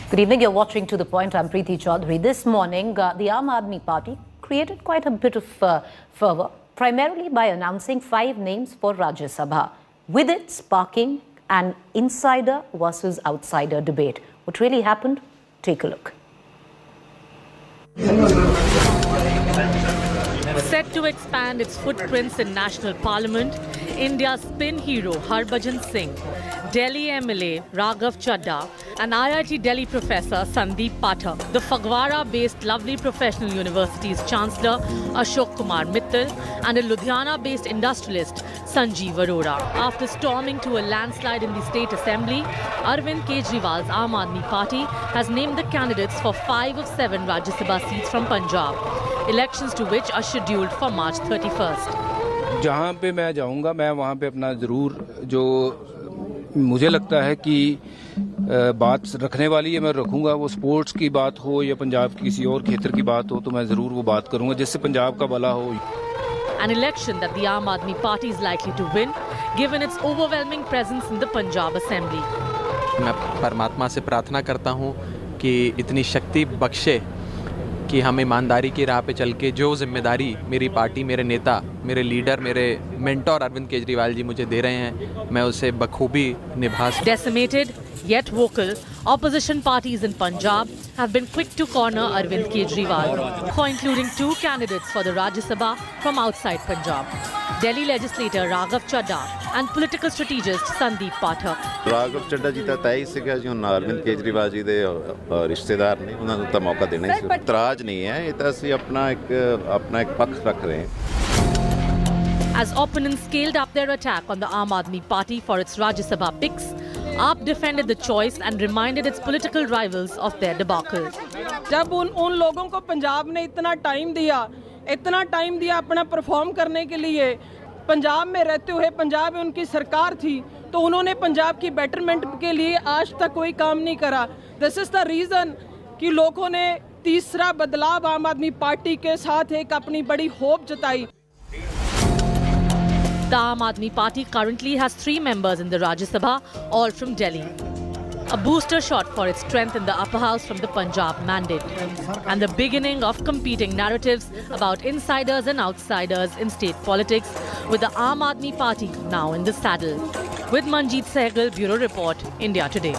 Good evening. You're watching To The Point. I'm Preeti Chaudhary. This morning, the Aam Aadmi Party created quite a bit of fervour, primarily by announcing 5 names for Rajya Sabha, with it sparking an insider versus outsider debate. What really happened? Take a look. Set to expand its footprints in national parliament, India's spin hero Harbhajan Singh, Delhi MLA Raghav Chadha and IIT-Delhi professor Sandeep Pathak, the Phagwara-based Lovely Professional University's Chancellor Ashok Kumar Mittal and a Ludhiana-based industrialist Sanjeev Arora. After storming to a landslide in the state assembly, Arvind Kejriwal's Aam Aadmi Party has named the candidates for 5 of 7 Rajya Sabha seats from Punjab, elections to which are scheduled for March 31st. जहाँ पे मैं जाऊँगा मैं वहाँ पे अपना ज़रूर जो मुझे लगता है कि बात रखने वाली है मैं रखूँगा, वो स्पोर्ट्स की बात हो या पंजाब की किसी और क्षेत्र की बात हो तो मैं ज़रूर वो बात करूँगा जिससे पंजाब का भला हो. An election that the Aam Aadmi Party is likely to win, given its overwhelming presence in the Punjab Assembly. मैं परमात्मा से प्रार्थना करता हूँ कि इतनी शक्ति बख्शे कि हम ईमानदारी की राह पे चल के जो जिम्मेदारी मेरी पार्टी, मेरे नेता, मेरे लीडर, मेरे मेंटोर अरविंद केजरीवाल जी मुझे दे रहे हैं, मैं उसे बखूबी निभा सकूं. Decimated yet vocal, opposition parties in Punjab have been quick to corner Arvind Kejriwal for including 2 candidates for the Rajya Sabha from outside Punjab. Delhi legislator Raghav Chadha and political strategist Sandeep Pathak. Raghav Chadha ji ਤਾਂ ਤੈਅ ਹੀ ਸੀਗਾ ਜੀ, ਹੁਣ ਅਰਵਿੰਦ ਕੇਜਰੀਵਾਲ ਜੀ ਦੇ ਰਿਸ਼ਤੇਦਾਰ ਨੇ, ਉਹਨਾਂ ਨੂੰ ਤਾਂ ਮੌਕਾ ਦੇਣਾ ਹੀ ਸੀ. ਇਤਰਾਜ਼ ਨਹੀਂ ਹੈ, ਇਹ ਤਾਂ ਅਸੀਂ ਆਪਣਾ ਇੱਕ ਪੱਖ ਰੱਖ ਰਹੇ ਹਾਂ. As opponents scaled up their attack on the Aam Aadmi Party for its Rajya Sabha picks, AAP defended the choice and reminded its political rivals of their debacle. जब उन लोगों को पंजाब ने इतना टाइम दिया अपना परफॉर्म करने के लिए, पंजाब में रहते हुए पंजाब में उनकी सरकार थी तो उन्होंने पंजाब की बेटरमेंट के लिए आज तक कोई काम नहीं करा. दिस इज द रीज़न कि लोगों ने तीसरा बदलाव आम आदमी पार्टी के साथ एक अपनी बड़ी होप जताई. The Aam Aadmi Party currently has 3 members in the Rajya Sabha, all from Delhi. A booster shot for its strength in the upper house from the Punjab mandate. And the beginning of competing narratives about insiders and outsiders in state politics, with the Aam Aadmi Party now in the saddle. With Manjeet Sehgal, Bureau Report, India Today.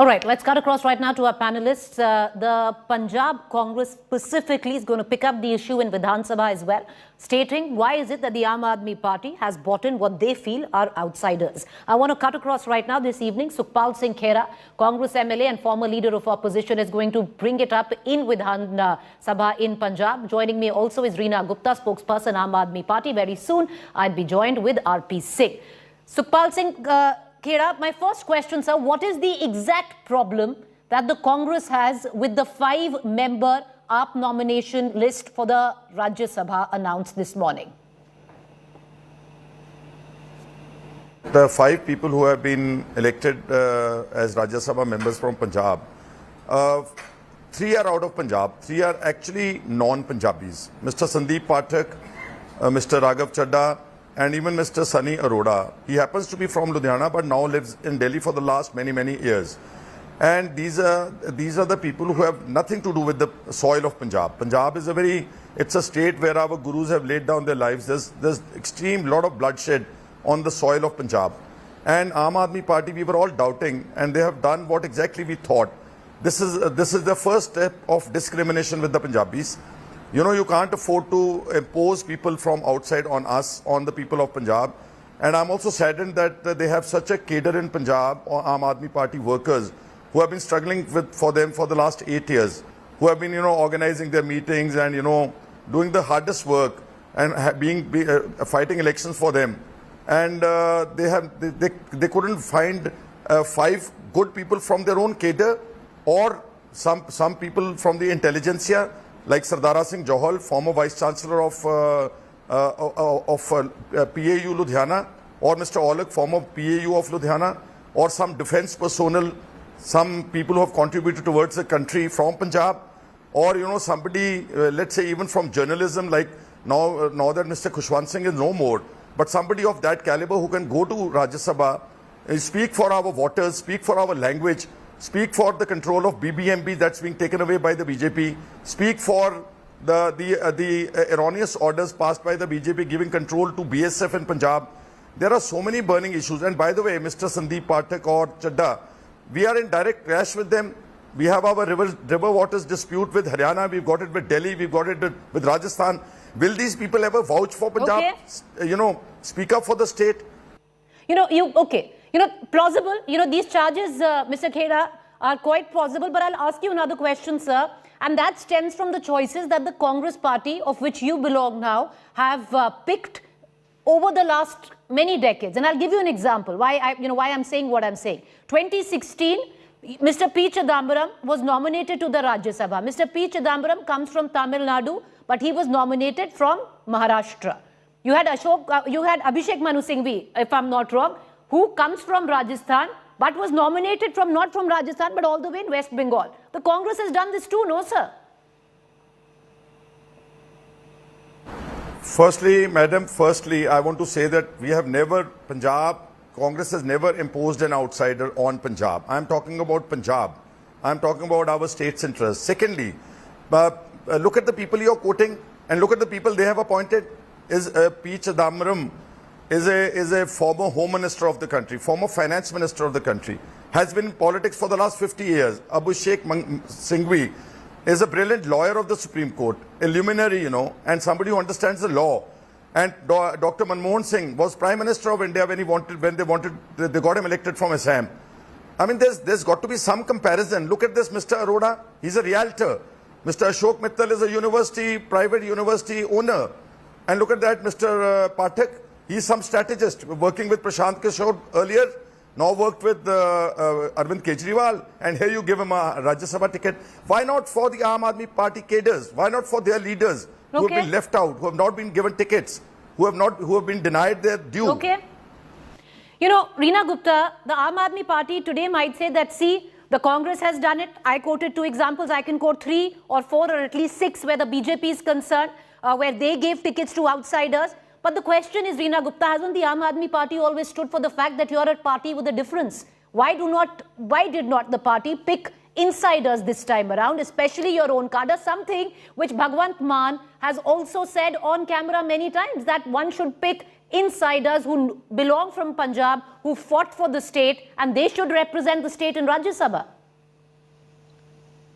All right, let's cut across right now to our panelists. The Punjab Congress specifically is going to pick up the issue in Vidhan Sabha as well, stating why is it that the Aam Aadmi Party has bought in what they feel are outsiders. I want to cut across right now this evening. Sukhpal Singh Khera, Congress MLA and former leader of opposition, is going to bring it up in Vidhan Sabha in Punjab. Joining me also is Reena Gupta, spokesperson Aam Aadmi Party. Very soon, I'll be joined with RP Singh. Sukhpal Singh Khera, my first question, sir, what is the exact problem that the Congress has with the 5-member AAP nomination list for the Rajya Sabha announced this morning? The 5 people who have been elected as Rajya Sabha members from Punjab, 3 are out of Punjab, 3 are actually non-Punjabis. Mr. Sandeep Pathak, Mr. Raghav Chadha, and even Mr. Sunny Arora. He happens to be from Ludhiana but now lives in Delhi for the last many years. And these are the people who have nothing to do with the soil of Punjab. Punjab is it's a state where our gurus have laid down their lives. There's extreme lot of bloodshed on the soil of Punjab. And Aam Aadmi Party, we were all doubting, and they have done what exactly we thought. This is the first step of discrimination with the Punjabis. You know, you can't afford to impose people from outside on us, on the people of Punjab. And I'm also saddened that they have such a cadre in Punjab, or Aam Aadmi Party workers, who have been struggling for them for the last 8 years, who have been, organizing their meetings and, doing the hardest work and fighting elections for them. And they couldn't find 5 good people from their own cadre, or some people from the intelligentsia, like Sardara Singh Johal, former Vice Chancellor of PAU Ludhiana, or Mr. Olak, former PAU of Ludhiana, or some defence personnel, some people who have contributed towards the country from Punjab, or somebody, let's say even from journalism, like now that Mr. Khushwant Singh is no more, but somebody of that caliber who can go to Rajya Sabha speak for our waters, speak for our language, speak for the control of BBMP that's being taken away by the BJP, speak for the erroneous orders passed by the BJP giving control to BSF in Punjab. There are so many burning issues. And by the way, Mr. Sandeep Pathak or Chadha, we are in direct clash with them. We have our river waters dispute with Haryana. We've got it with Delhi. We've got it with Rajasthan. Will these people ever vouch for Punjab? Okay. Speak up for the state? Plausible. These charges, Mr. Khera, are quite plausible. But I'll ask you another question, sir. And that stems from the choices that the Congress party, of which you belong now, have picked over the last many decades. And I'll give you an example why I'm saying what I'm saying. 2016, Mr. P. Chidambaram was nominated to the Rajya Sabha. Mr. P. Chidambaram comes from Tamil Nadu, but he was nominated from Maharashtra. You had Abhishek Manu Singhvi, if I'm not wrong, who comes from Rajasthan, but was nominated not from Rajasthan, but all the way in West Bengal. The Congress has done this too, no, sir? Firstly, madam, I want to say that Congress has never imposed an outsider on Punjab. I'm talking about Punjab. I'm talking about our state's interests. Secondly, look at the people you're quoting and look at the people they have appointed. P. Chidambaram is a former Home Minister of the country, former Finance Minister of the country, has been in politics for the last 50 years. Abhishek Singhvi is a brilliant lawyer of the Supreme Court, a luminary, and somebody who understands the law. And Dr. Manmohan Singh was Prime Minister of India when they got him elected from Assam. I mean, there's got to be some comparison. Look at this, Mr. Arora. He's a realtor. Mr. Ashok Mittal is a private university owner. And look at that, Mr. Pathak. He's some strategist working with Prashant Kishore earlier. Now worked with Arvind Kejriwal, and here you give him a Rajya Sabha ticket. Why not for the Aam Aadmi Party cadres? Why not for their leaders who have been left out, who have not been given tickets, who have been denied their due? Okay. Reena Gupta, the Aam Aadmi Party today might say that, see, the Congress has done it. I quoted 2 examples. I can quote 3 or 4 or at least 6 where the BJP is concerned, where they gave tickets to outsiders. But the question is, Reena Gupta, hasn't the Aam Aadmi Party always stood for the fact that you're a party with a difference? Why did not the party pick insiders this time around, especially your own cadre, something which Bhagwant Mann has also said on camera many times, that one should pick insiders who belong from Punjab, who fought for the state, and they should represent the state in Rajya Sabha?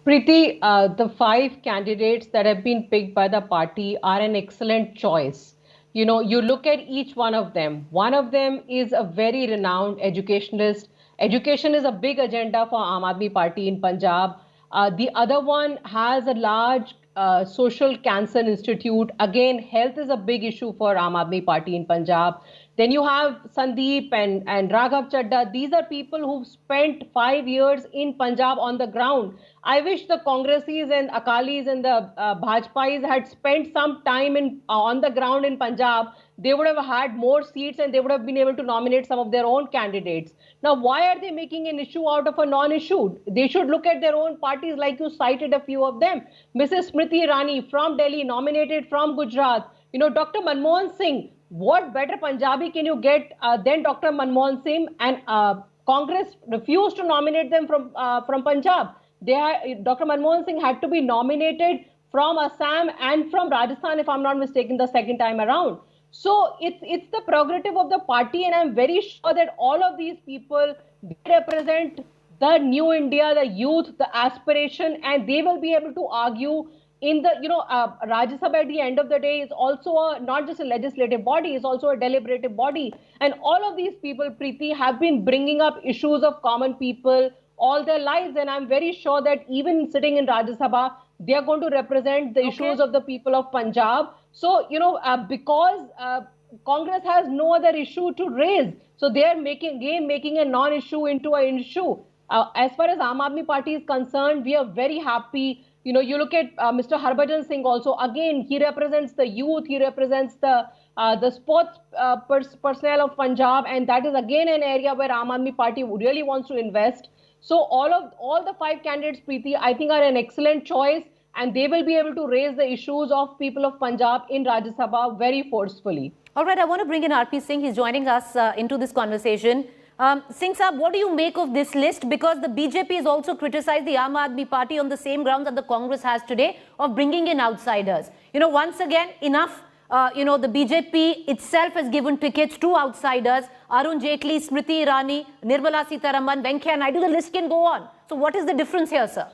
Preeti, the 5 candidates that have been picked by the party are an excellent choice. You look at each one of them. One of them is a very renowned educationalist. Education is a big agenda for Aam Aadmi Party in Punjab. The other one has a large social cancer institute. Again, health is a big issue for Aam Aadmi Party in Punjab. Then you have Sandeep and Raghav Chadha. These are people who've spent 5 years in Punjab on the ground. I wish the Congressis and Akalis and the Bhajpais had spent some time on the ground in Punjab. They would have had more seats and they would have been able to nominate some of their own candidates. Now, why are they making an issue out of a non-issue? They should look at their own parties, like you cited a few of them. Mrs. Smriti Irani from Delhi, nominated from Gujarat. Dr. Manmohan Singh. What better Punjabi can you get than Dr. Manmohan Singh? And Congress refused to nominate them from Punjab. Dr. Manmohan Singh had to be nominated from Assam and from Rajasthan, if I'm not mistaken, the second time around. So it's the prerogative of the party, and I'm very sure that all of these people, they represent the new India, the youth, the aspiration, and they will be able to argue in the, Rajya Sabha at the end of the day is also not just a legislative body, it's also a deliberative body. And all of these people, Preeti, have been bringing up issues of common people all their lives. And I'm very sure that even sitting in Rajya Sabha, they are going to represent the issues of the people of Punjab. So, because Congress has no other issue to raise, so they are making a non-issue into an issue. As far as Aam Aadmi Party is concerned, we are very happy. You look at Mr. Harbhajan Singh also. Again, he represents the youth. He represents the sports personnel of Punjab, and that is again an area where Aam Aadmi Party really wants to invest. So all the 5 candidates, Preeti, I think are an excellent choice, and they will be able to raise the issues of people of Punjab in Rajya Sabha very forcefully. All right, I want to bring in RP Singh. He's joining us into this conversation. Singh Saab, what do you make of this list? Because the BJP has also criticized the Aam Aadmi Party on the same grounds that the Congress has today of bringing in outsiders. You know, once again, enough. The BJP itself has given tickets to outsiders. Arun Jaitley, Smriti Irani, Nirmala Sitharaman, Venkaiah Naidu, the list can go on. So what is the difference here, sir?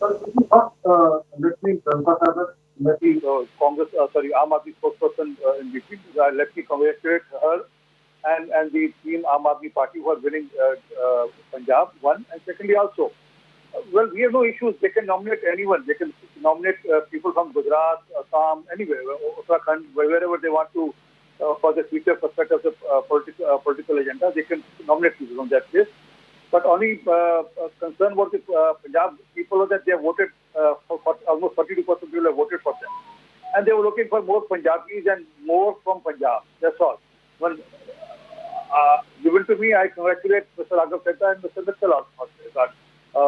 Let me, Congress, Aam Aadmi spokesperson in between, let me congratulate her and the team Aam Aadmi Party who are winning Punjab, one. And secondly also, well, we have no issues. They can nominate anyone. They can nominate people from Gujarat, Assam, anywhere, Uttarakhand, wherever they want to, for the future perspective of political agenda. They can nominate people from that place. But only concern about the Punjab people is that they have voted, almost 42% people have voted for them. And they were looking for more Punjabis and more from Punjab. That's all. When given to me, I congratulate Mr. Raghav Chadha and Mr. Mittal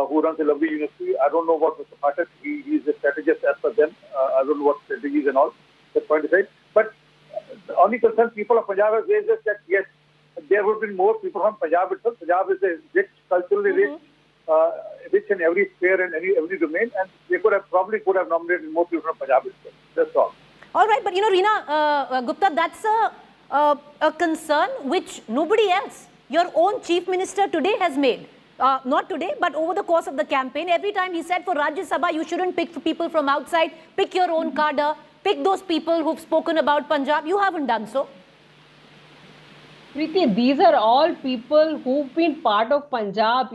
who runs a lovely university. I don't know about Mr. Pathak. He's a strategist as per them. I don't know what strategies and all. That point aside. But the only concern people of Punjab have raised is that yes, there would be more people from Punjab itself. Punjab is a rich, culturally rich in every sphere and every domain, and they probably could have nominated more people from Punjab itself. That's all. All right, but Reena Gupta, that's a concern which nobody else, your own Chief Minister today has made. Not today, but over the course of the campaign, every time he said for Rajya Sabha, you shouldn't pick people from outside, pick your own cadre, pick those people who've spoken about Punjab. You haven't done so. Preeti, these are all people who've been part of Punjab.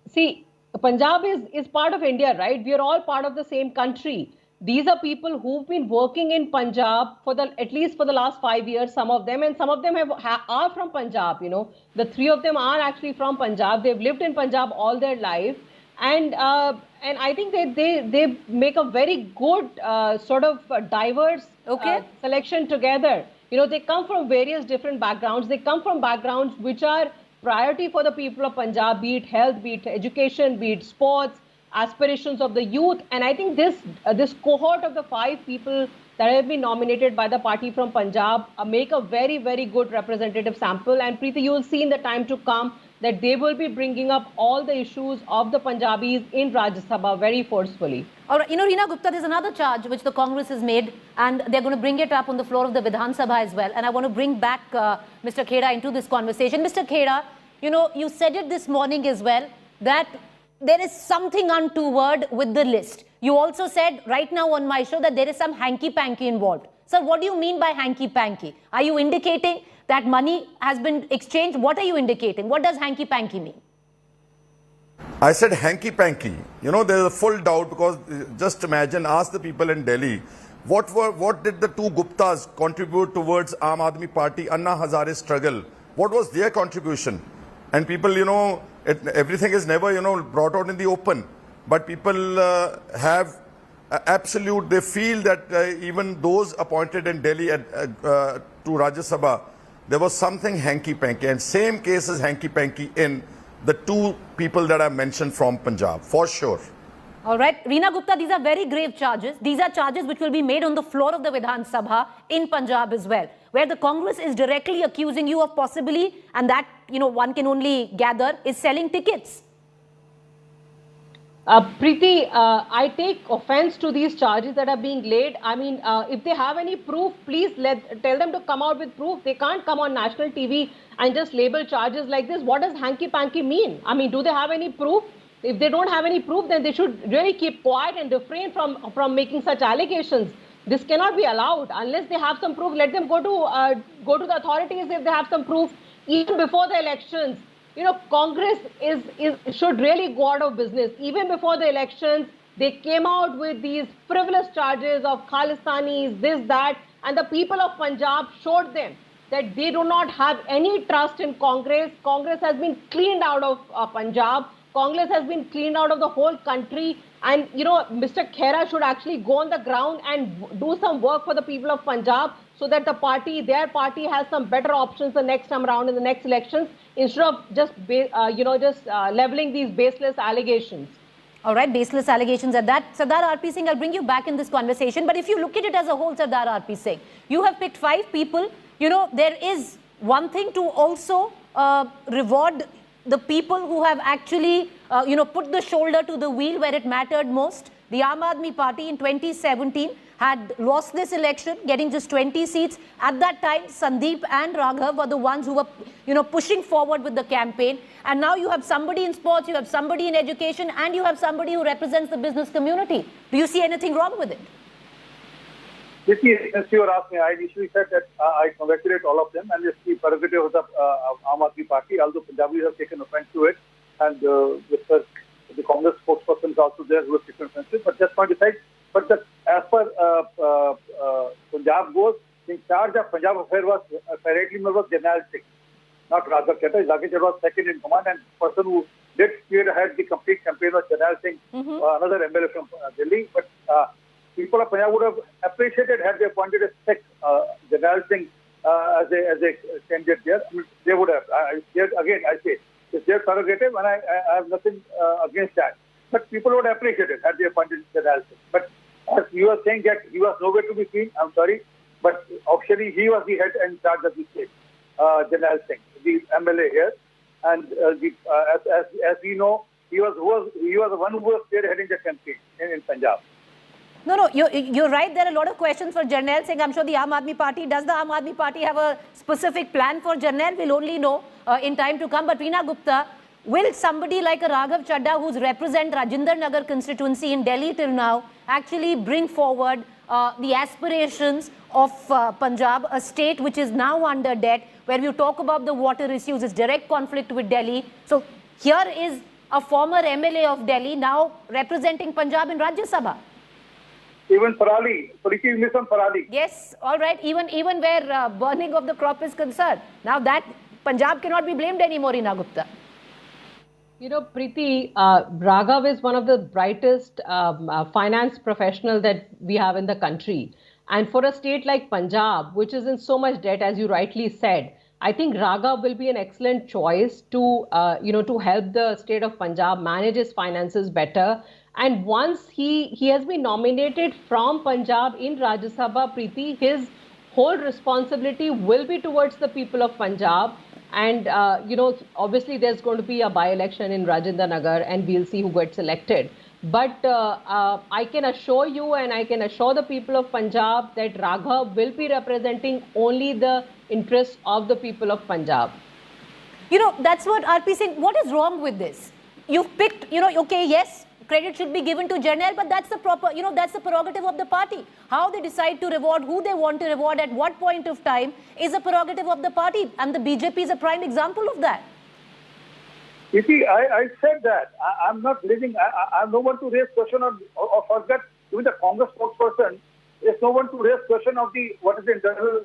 See, Punjab is part of India, right? We are all part of the same country. These are people who've been working in Punjab at least for the last 5 years, some of them, and some of them are from Punjab. The three of them are actually from Punjab. They've lived in Punjab all their life, and I think they make a very good sort of diverse selection together. They come from various different backgrounds. They come from backgrounds which are priority for the people of Punjab, be it health, be it education, be it sports, aspirations of the youth. And I think this cohort of the 5 people that have been nominated by the party from Punjab make a very, very good representative sample. And Preeti, you will see in the time to come that they will be bringing up all the issues of the Punjabis in Rajya Sabha very forcefully. All right, Reena Gupta, there's another charge which the Congress has made, and they're going to bring it up on the floor of the Vidhan Sabha as well. And I want to bring back Mr. Kheda into this conversation. Mr. Kheda, you said it this morning as well, that there is something untoward with the list. You also said right now on my show that there is some hanky-panky involved. Sir, what do you mean by hanky-panky? Are you indicating that money has been exchanged? What are you indicating? What does hanky-panky mean? I said hanky-panky. There's a full doubt because just imagine, ask the people in Delhi, what did the two Guptas contribute towards Aam Aadmi Party, Anna Hazare's struggle? What was their contribution? And people, everything is never, brought out in the open. But people have they feel that even those appointed in Delhi to Rajya Sabha, there was something hanky-panky. And same case is hanky-panky in the 2 people that I mentioned from Punjab, for sure. All right. Reena Gupta, these are very grave charges. These are charges which will be made on the floor of the Vidhan Sabha in Punjab as well, where the Congress is directly accusing you of possibly, and that, one can only gather, is selling tickets. Preeti, I take offense to these charges that are being laid. I mean, if they have any proof, please tell them to come out with proof. They can't come on national TV and just label charges like this. What does hanky-panky mean? I mean, do they have any proof? If they don't have any proof, then they should really keep quiet and refrain from making such allegations. This cannot be allowed. Unless they have some proof, let them go to the authorities if they have some proof, even before the elections. Congress should really go out of business. Even before the elections, they came out with these frivolous charges of Khalistanis, this, that, and the people of Punjab showed them that they do not have any trust in Congress. Congress has been cleaned out of Punjab. Congress has been cleaned out of the whole country. And, Mr. Khera should actually go on the ground and do some work for the people of Punjab so that their party has some better options the next time around in the next elections instead of just leveling these baseless allegations. All right, baseless allegations at that. Sardar R.P. Singh, I'll bring you back in this conversation. But if you look at it as a whole, Sardar R.P. Singh, you have picked 5 people. There is one thing to also reward the people who have actually, put the shoulder to the wheel where it mattered most. The Aam Aadmi Party in 2017 had lost this election, getting just 20 seats. At that time, Sandeep and Raghav were the ones who were, pushing forward with the campaign. And now you have somebody in sports, you have somebody in education, and you have somebody who represents the business community. Do you see anything wrong with it? Since you were asking, I initially said that I congratulate all of them, and it's the prerogative of the Aam Aadmi Party, although Punjabis have taken offense to it, and the Congress spokesperson is also there who has taken offense to it. But just point aside, as per Punjab goes, in charge of Punjab affair was apparently was Jarnail Singh, not Raghav Chadha. Raghav Chadha was second in command, and the person who did spearhead the complete campaign was Jarnail Singh, another MLA from Delhi. But people of Punjab would have appreciated had they appointed a Sikh, Jarnail Singh, as a candidate there. I mean, they would have. I say, it's their prerogative, and I have nothing against that. But people would appreciate it had they appointed Jarnail Singh. But as you were saying that he was nowhere to be seen, I'm sorry, but officially he was the head and charge of the state, Jarnail Singh, the MLA here, and as we know, he was the one who was spearheading the campaign in Punjab. No, you're right. There are a lot of questions for Jarnail Singh. I'm sure the Aam Aadmi Party, does the Aam Aadmi Party have a specific plan for Jarnail? We'll only know in time to come. But Reena Gupta, will somebody like a Raghav Chadha, who's represent Rajinder Nagar constituency in Delhi till now, actually bring forward the aspirations of Punjab, a state which is now under debt, where you talk about the water issues, its direct conflict with Delhi. So here is a former MLA of Delhi now representing Punjab in Rajya Sabha. Even Parali, you miss on Parali. Yes, all right, even where burning of the crop is concerned. Now that Punjab cannot be blamed anymore, Reena Gupta. Preeti, Raghav is one of the brightest finance professionals that we have in the country. And for a state like Punjab, which is in so much debt, as you rightly said, I think Raghav will be an excellent choice to, to help the state of Punjab manage its finances better. And once he has been nominated from Punjab in Rajya Sabha, Preeti, his whole responsibility will be towards the people of Punjab. And, obviously there's going to be a by-election in Rajinder Nagar and we'll see who gets elected. But I can assure you and I can assure the people of Punjab that Raghav will be representing only the interests of the people of Punjab. That's what RP saying. What is wrong with this? You've picked, okay, yes, credit should be given to Jarnail, but that's the proper, that's the prerogative of the party. How they decide to reward, who they want to reward, at what point of time is a prerogative of the party. And the BJP is a prime example of that. You see, I said that. I'm not living, I'm no one to raise question of forget, even the Congress spokesperson, there's no one to raise question of what is the internal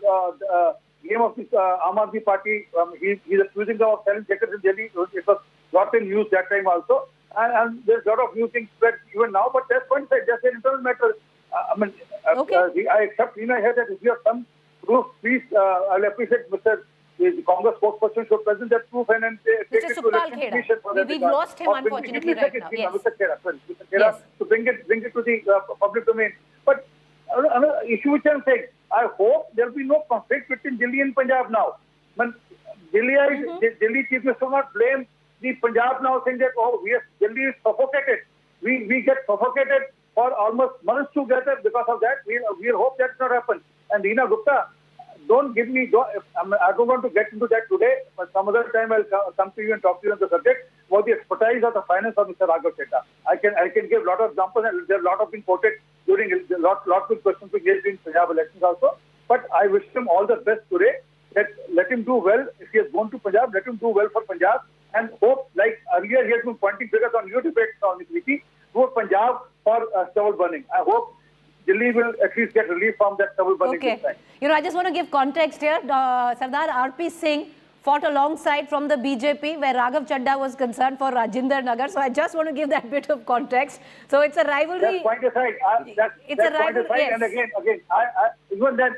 game of the Aam Aadmi Party. He's accusing them of selling tickets in Delhi. It was not in news that time also. And there's a lot of new things spread even now, but that's one side, that's an internal matter. I accept Reena here that if you have some proof, please, I'll appreciate the Congress spokesperson should present that proof and take it to election commission. We've lost him, unfortunately, right now. Yes. Mr. Khera, to bring it to the public domain. But another issue which I'm saying, I hope there will be no conflict between Delhi and Punjab now. Delhi Chief Minister will not blame the Punjab now, saying that, Delhi is suffocated. We get suffocated for almost months together because of that. We'll hope that's not happen. And Reena Gupta, I don't want to get into that today, but some other time I'll come to you and talk to you on the subject about the expertise of the finance of Mr. Raghav Chadha. I can give a lot of examples, and there are a lot of been quoted during lot of questions we gave in Punjab elections also. But I wish him all the best today. Let him do well. If he has gone to Punjab, let him do well for Punjab. And hope, like earlier, he has been pointing fingers on your debate on this meeting, to Punjab for stubble burning. I hope Delhi will at least get relief from that stubble burning. Okay. I just want to give context here. Sardar RP Singh fought alongside from the BJP, where Raghav Chadha was concerned for Rajinder Nagar. So I just want to give that bit of context. So it's a rivalry. That's point aside. It's a rivalry. Yes. And again, even that,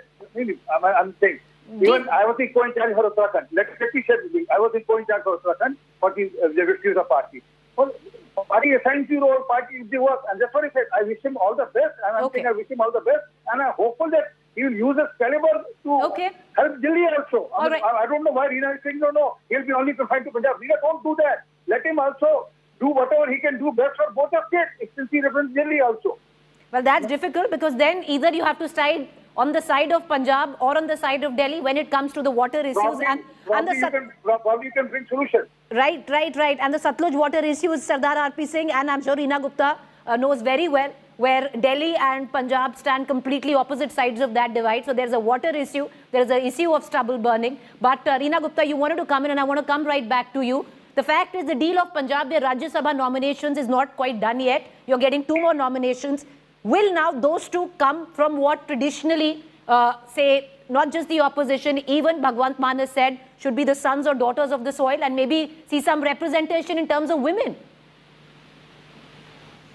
I'm saying, even I was in co-in-charge for Uttarakhand. Let me share with you. I was in co-in-charge for Uttarakhand for the Refuse of Party. Well, party assigns you role, party is the work. And that's what I said. I wish him all the best. And I'm saying I wish him all the best. And I'm hopeful that He will use his caliber to help Delhi also. I don't know why Reena is saying no, he'll be only confined to Punjab. Reena, don't do that. Let him also do whatever he can do best for both of states, since he represents Delhi also. Well, that's difficult, because then either you have to side on the side of Punjab or on the side of Delhi when it comes to the water issues. Probably you can bring solutions. Right. And the Satluj water issues, Sardar R.P. Singh and I'm sure Reena Gupta knows very well, where Delhi and Punjab stand completely opposite sides of that divide. So there's a water issue, there's an issue of stubble burning. But Reena Gupta, you wanted to come in, and I want to come right back to you. The fact is, the deal of Punjab, their Rajya Sabha nominations is not quite done yet. You're getting 2 more nominations. Will now those 2 come from what traditionally, say, not just the opposition, even Bhagwant Mann has said, should be the sons or daughters of the soil, and maybe see some representation in terms of women?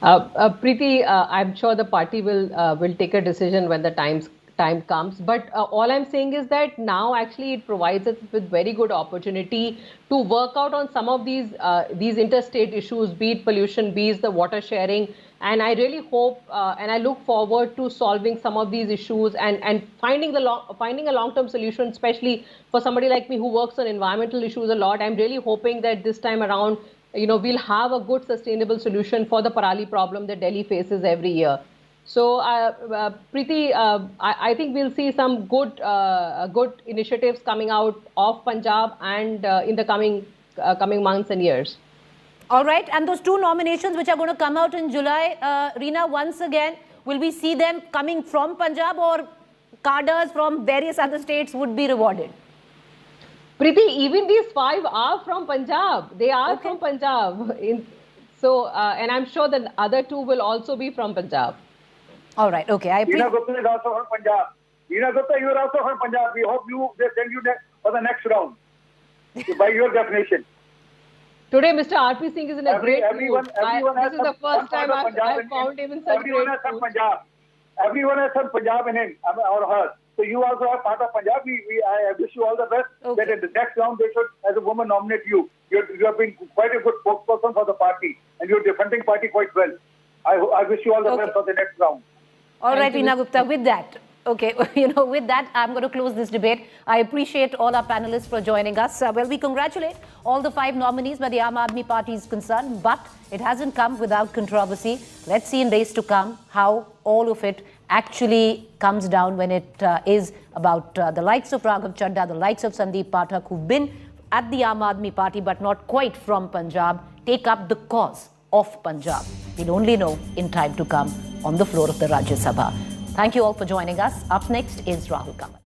Preeti, I'm sure the party will take a decision when the time comes. But all I'm saying is that now actually it provides us with very good opportunity to work out on some of these interstate issues, be it pollution, be it the water sharing. And I really hope and I look forward to solving some of these issues and finding a long-term solution, especially for somebody like me who works on environmental issues a lot. I'm really hoping that this time around, we'll have a good sustainable solution for the Parali problem that Delhi faces every year. So, Preeti, I think we'll see some good initiatives coming out of Punjab and in the coming months and years. All right, and those 2 nominations which are going to come out in July, Reena, once again, will we see them coming from Punjab, or cadres from various other states would be rewarded? Preeti, even these 5 are from Punjab. They are from Punjab. And I'm sure the other 2 will also be from Punjab. All right, okay. I Reena Gupta is also from Punjab. Reena Gupta, you are also from Punjab. We hope they send you for the next round, by your definition. Today, Mr. R.P. Singh is in a great mood. This is the first time I've found him in such great mood. Everyone has some Punjab in him or her. So you also are part of Punjab. I wish you all the best. That in the next round, they should, as a woman, nominate you. You have been quite a good spokesperson for the party, and you're defending party quite well. I wish you all the best for the next round. All right, Reena Gupta, with that, with that, I'm going to close this debate. I appreciate all our panelists for joining us. Well, we congratulate all the 5 nominees where the Aam Aadmi Party is concerned, but it hasn't come without controversy. Let's see in days to come how all of it actually comes down when it is about the likes of Raghav Chadha, the likes of Sandeep Pathak, who've been at the Aam Aadmi Party but not quite from Punjab, take up the cause of Punjab. We'll only know in time to come on the floor of the Rajya Sabha. Thank you all for joining us. Up next is Rahul Kamal.